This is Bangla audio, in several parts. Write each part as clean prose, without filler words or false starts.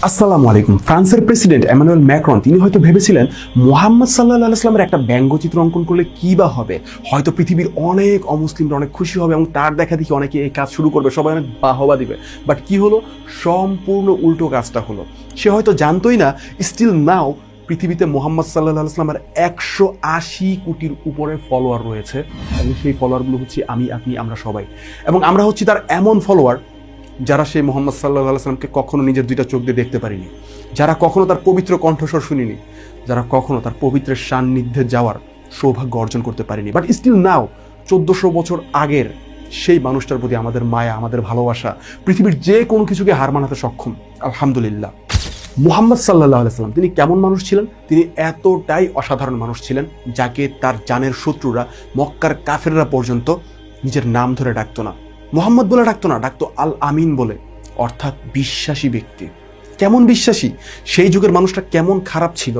আসসালামু আলাইকুম। ফ্রান্সের প্রেসিডেন্ট এমানুয়েল ম্যাক্রন তিনি হয়তো ভেবেছিলেন মুহাম্মদ সাল্লাল্লাহু আলাইহি ওয়াসাল্লামের একটা ব্যঙ্গচিত্র অঙ্কন করলে কি বা হবে, হয়তো পৃথিবীর অনেক অমুসলিমরা অনেক খুশি হবে এবং তার দেখা দেখি অনেকে এই কাজ শুরু করবে, সবাই অনেক বাহবা দিবে। বাট কি হলো, সম্পূর্ণ উল্টো কাজটা হলো। সে হয়তো জানতোই না স্টিল নাও পৃথিবীতে মুহাম্মদ সাল্লাল্লাহু আলাইহি ওয়াসাল্লামের 180 কোটির উপরে ফলোয়ার রয়েছে এবং সেই ফলোয়ারগুলো হচ্ছে আমি, আপনি, আমরা সবাই। এবং আমরা হচ্ছি তার এমন ফলোয়ার যারা সেই মুহাম্মদ সাল্লাল্লাহু আলাইহি ওয়াসাল্লামকে কখনো নিজের দুইটা চোখ দিয়ে দেখতে পারিনি, যারা কখনো তার পবিত্র কণ্ঠস্বর শুনিনি, যারা কখনো তার পবিত্রের সান্নিধ্যে যাওয়ার সৌভাগ্য অর্জন করতে পারিনি। বাট স্টিল নাও 1400 বছর আগের সেই মানুষটার প্রতি আমাদের মায়া, আমাদের ভালোবাসা পৃথিবীর যে কোনো কিছুকে হার মানাতে সক্ষম। আলহামদুলিল্লাহ। মুহাম্মদ সাল্লাল্লাহু আলাইহি ওয়াসাল্লাম তিনি কেমন মানুষ ছিলেন? তিনি এতটাই অসাধারণ মানুষ ছিলেন যাকে তার জানের শত্রুরা, মক্কার কাফেররা পর্যন্ত নিজের নাম ধরে ডাকতো না, মুহাম্মদ বলে ডাকতো না, ডাকতো আল আমিন বলে, অর্থাৎ বিশ্বাসী ব্যক্তি। কেমন বিশ্বাসী? সেই যুগের মানুষটা কেমন খারাপ ছিল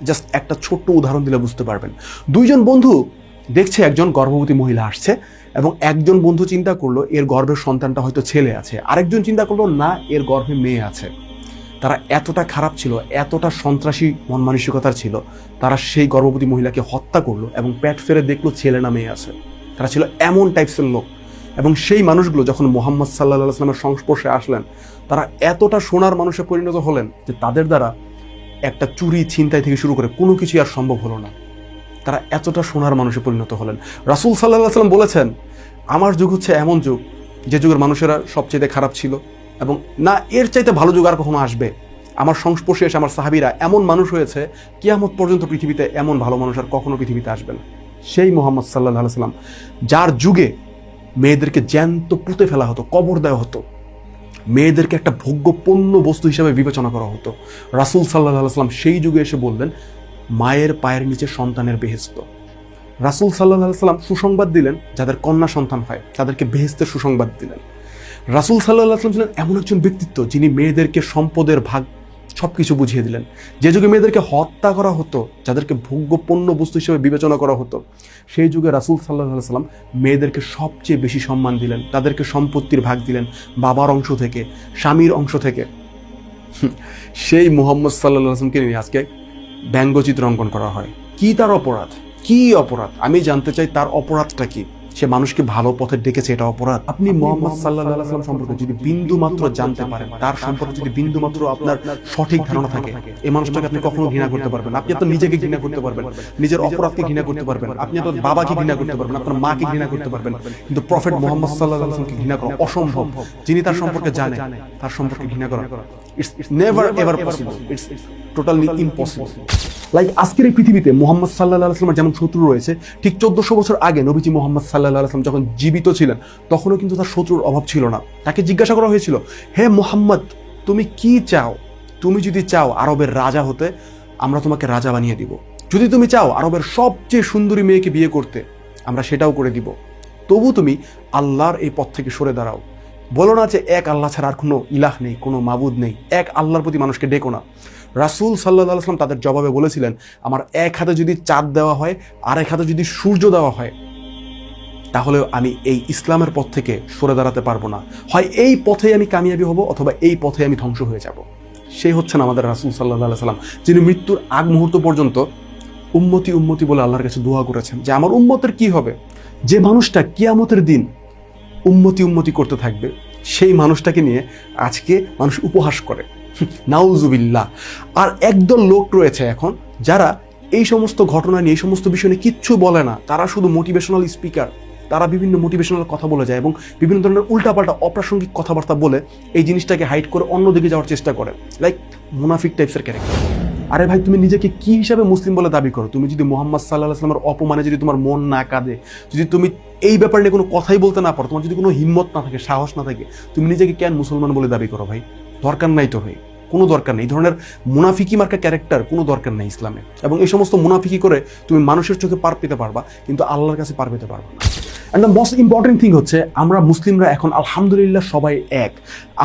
জাস্ট একটা ছোট্ট উদাহরণ দিলে বুঝতে পারবেন। দুইজন বন্ধু দেখছে একজন গর্ভবতী মহিলা আসছে এবং একজন বন্ধু চিন্তা করলো এর গর্ভের সন্তানটা হয়তো ছেলে আছে, আরেকজন চিন্তা করলো না এর গর্ভে মেয়ে আছে। তারা এতটা খারাপ ছিল, এতটা সন্ত্রাসী মন মানসিকতার ছিল, তারা সেই গর্ভবতী মহিলাকে হত্যা করলো এবং পেট ফেরে দেখলো ছেলে না মেয়ে আছে। তারা ছিল এমন টাইপসের লোক। এবং সেই মানুষগুলো যখন মুহাম্মদ সাল্লাল্লাহু আলাইহি ওয়াসাল্লামের সংস্পর্শে আসলেন, তারা এতটা সোনার মানুষে পরিণত হলেন যে তাদের দ্বারা একটা চুরি ছিনতাই থেকে শুরু করে কোনো কিছু আর সম্ভব হলো না। তারা এতটা সোনার মানুষে পরিণত হলেন। রাসূল সাল্লাল্লাহু আলাইহি ওয়াসাল্লাম বলেছেন, আমার যুগ হচ্ছে এমন যুগ যে যুগের মানুষেরা সবচেয়ে খারাপ ছিল এবং না এর চাইতে ভালো যুগ আর কখনো আসবে। আমার সংস্পর্শে এসে আমার সাহাবীরা এমন মানুষ হয়েছে, কিয়ামত পর্যন্ত পৃথিবীতে এমন ভালো মানুষ আর কখনো পৃথিবীতে আসবে না। সেই মুহাম্মদ সাল্লাল্লাহু আলাইহি ওয়াসাল্লাম যার যুগে মেয়েদেরকে জ্যান্ত পুঁতে ফেলা হতো, কবর দেওয়া হতো, মেয়েদেরকে একটা ভোগ্য পণ্য বস্তু হিসেবে বিবেচনা করা হতো, রাসূল সাল্লাল্লাহু আলাইহি ওয়াসাল্লাম সেই যুগে এসে বললেন মায়ের পায়ের নিচে সন্তানের বেহেশত। রাসূল সাল্লাল্লাহু আলাইহি ওয়াসাল্লাম সুসংবাদ দিলেন যাদের কন্যা সন্তান হয় তাদেরকে বেহেশতের সুসংবাদ দিলেন। রাসূল সাল্লাল্লাহু আলাইহি ওয়াসাল্লাম ছিলেন এমন একজন ব্যক্তিত্ব যিনি মেয়েদেরকে সম্পদের ভাগ সবকিছু বুঝিয়ে দিলেন। যে যুগে মেয়েদেরকে হত্যা করা হতো, যাদেরকে ভোগ্য পণ্য বস্তু হিসেবে বিবেচনা করা হতো, সেই যুগে রাসূল সাল্লাল্লাহু আলাইহি ওয়াসাল্লাম মেয়েদেরকে সবচেয়ে বেশি সম্মান দিলেন, তাদেরকে সম্পত্তির ভাগ দিলেন, বাবার অংশ থেকে, স্বামীর অংশ থেকে। সেই মুহাম্মদ সাল্লাল্লাহু আলাইহি ওয়াসাল্লামকে নিয়ে আজকে ব্যঙ্গচিত্র অঙ্কন করা হয়। কি তার অপরাধ? কি অপরাধ? আমি জানতে চাই তার অপরাধটা কি? সে মানুষকে ভালো পথে ডেকেছে, এটা অপরাধ? আপনি মুহাম্মদ সাল্লাল্লাহু আলাইহি ওয়াসাল্লাম সম্পর্কে যদি বিন্দু মাত্র জানতে পারেন, তার সম্পর্কে যদি বিন্দু মাত্র আপনার সঠিক ধারণা থাকে, এই মানুষটাকে আপনি কখনো ঘৃণা করতে পারবেন না। আপনি আপনার নিজেকে ঘৃণা করতে পারবেন, নিজের অপরাধকে ঘৃণা করতে পারবেন, আপনি আপনার বাবাকে ঘৃণা করতে পারবেন, আপনার মাকে ঘৃণা করতে পারবেন, কিন্তু প্রফেট মুহাম্মদ সাল্লাল্লাহু আলাইহি ওয়াসাল্লামকে ঘৃণা করা অসম্ভব। যিনি তার সম্পর্কে জানে তার সম্পর্কে ঘৃণা করা it's never ever possible, it's totally impossible. Like আজকের এই পৃথিবীতে মুহাম্মদ সাল্লাল্লাহু আলাইহি ওয়াসাল্লামের যেমন শত্রু রয়েছে, ঠিক 1400 বছর আগে নবীজি মুহাম্মদ সাল্লাল্লাহু আলাইহি ওয়াসাল্লাম যখন জীবিত ছিলেন তখনও কিন্তু তার শত্রুর অভাব ছিল না। তাকে জিজ্ঞাসা করা হয়েছিল, হে মুহাম্মদ তুমি কি চাও? তুমি যদি চাও আরবের রাজা হতে, আমরা তোমাকে রাজা বানিয়ে দিব। যদি তুমি চাও আরবের সবচেয়ে সুন্দরী মেয়েকে বিয়ে করতে, আমরা সেটাও করে দিব। তবু তুমি আল্লাহর এই পথ থেকে সরে দাঁড়াও। বলো না যে এক আল্লাহ ছাড়া আর কোনো ইলাহ নেই, কোনো মাবুদ নেই, এক আল্লাহর প্রতি মানুষকে ডেকো না। রাসূল সাল্লাল্লাহু আলাইহি ওয়াসাল্লাম তাদের জবাবে বলেছিলেন, আমার এক হাতে যদি চাঁদ দেওয়া হয়, আরেক হাতে যদি সূর্য দেওয়া হয়, তাহলে আমি এই ইসলামের পথ থেকে সরে দাঁড়াতে পারবো না। হয় এই পথেই আমি কামিয়াবি হব অথবা এই পথে আমি ধ্বংস হয়ে যাব। সেই হচ্ছেন আমাদের রাসূল সাল্লাল্লাহু আলাইহি ওয়াসাল্লাম, যিনি মৃত্যুর আগ মুহূর্ত পর্যন্ত উম্মতি উম্মতি বলে আল্লাহর কাছে দোয়া করেছেন যে আমার উম্মতের কি হবে। যে মানুষটা কিয়ামতের দিন উম্মতি উম্মতি করতে থাকবে, সেই মানুষটাকে নিয়ে আজকে মানুষ উপহাস করে, নাউজুবিল্লাহ। আর একদল লোক রয়েছে এখন যারা এই সমস্ত ঘটনা নিয়ে, এই সমস্ত বিষয় নিয়ে কিচ্ছু বলে না। তারা শুধু মোটিভেশনাল স্পিকার, তারা বিভিন্ন মোটিভেশনাল কথা বলে যায় এবং বিভিন্ন ধরনের উল্টাপাল্টা অপ্রাসঙ্গিক কথাবার্তা বলে এই জিনিসটাকে হাইড করে অন্যদিকে যাওয়ার চেষ্টা করে, লাইক মুনাফিক টাইপসের ক্যারেক্টার। আরে ভাই, তুমি নিজেকে কি হিসাবে মুসলিম বলে দাবি করো? তুমি যদি মুহাম্মদ সাল্লাল্লাহু আলাইহি ওয়াসাল্লামের অপমানে যদি তোমার মন না কাঁদে, যদি তুমি এই ব্যাপারে নিয়ে কোনো কথাই বলতে না পারো, তোমার যদি কোনো হিম্মত না থাকে, সাহস না থাকে, তুমি নিজেকে কেন মুসলমান বলে দাবি করো? ভাই দরকার নাই তো, ভাই কোনো দরকার নেই। এই ধরনের মুনাফিকি মার্কা ক্যারেক্টার কোনো দরকার নেই ইসলামে। এবং এই সমস্ত মুনাফিকি করে তুমি মানুষের চোখে পার পেতে পারবা, কিন্তু আল্লাহর কাছে পার পেতে পারবা না। And the most important thing হচ্ছে, আমরা মুসলিমরা এখন আলহামদুলিল্লাহ সবাই এক।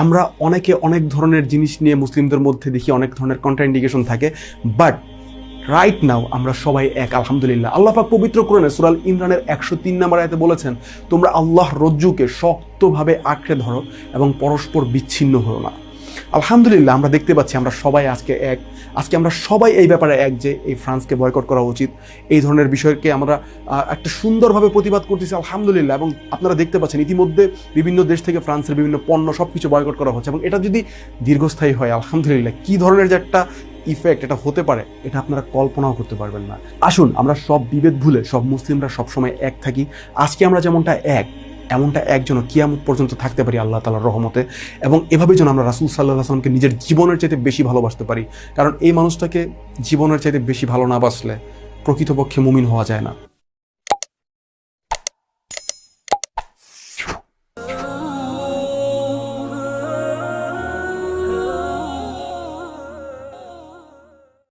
আমরা অনেকে অনেক ধরনের জিনিস নিয়ে মুসলিমদের মধ্যে দেখি অনেক ধরনের কন্ট্রাইন্ডিকেশন থাকে, বাট রাইট নাও আমরা সবাই এক আলহামদুলিল্লাহ। আল্লাহ পাক পবিত্র কোরআনে সূরা আল ইমরানের 103 নম্বর আয়াতে বলেছেন, তোমরা আল্লাহর রজ্জুকে শক্তভাবে আঁকড়ে ধরো এবং পরস্পর বিচ্ছিন্ন হও না। আলহামদুলিল্লাহ আমরা দেখতে পাচ্ছি আমরা সবাই আজকে আমরা সবাই এই ব্যাপারে এক যে এই ফ্রান্সকে বয়কট করা উচিত। এই ধরনের বিষয়কে আমরা একটা সুন্দরভাবে প্রতিবাদ করতেছি আলহামদুলিল্লাহ। এবং আপনারা দেখতে পাচ্ছেন ইতিমধ্যে বিভিন্ন দেশ থেকে ফ্রান্সের বিভিন্ন পণ্য সবকিছু বয়কট করা হচ্ছে, এবং এটা যদি দীর্ঘস্থায়ী হয় আলহামদুলিল্লাহ কী ধরনের যে একটা ইফেক্ট এটা হতে পারে এটা আপনারা কল্পনাও করতে পারবেন না। আসুন আমরা সব বিভেদ ভুলে সব মুসলিমরা সবসময় এক থাকি। আজকে আমরা যেমনটা এমনটা একজন কিয়ামত পর্যন্ত থাকতে পারি আল্লাহ তাআলার রহমতে, এবং এভাবে যেন আমরা রাসূল সাল্লাল্লাহু আলাইহি ওয়াসাল্লামকে নিজের জীবনের চাইতে বেশি ভালোবাসতে পারি। কারণ এই মানুষটাকে জীবনের চাইতে বেশি ভালো না বাসলে প্রকৃতপক্ষে মুমিন হওয়া যায় না।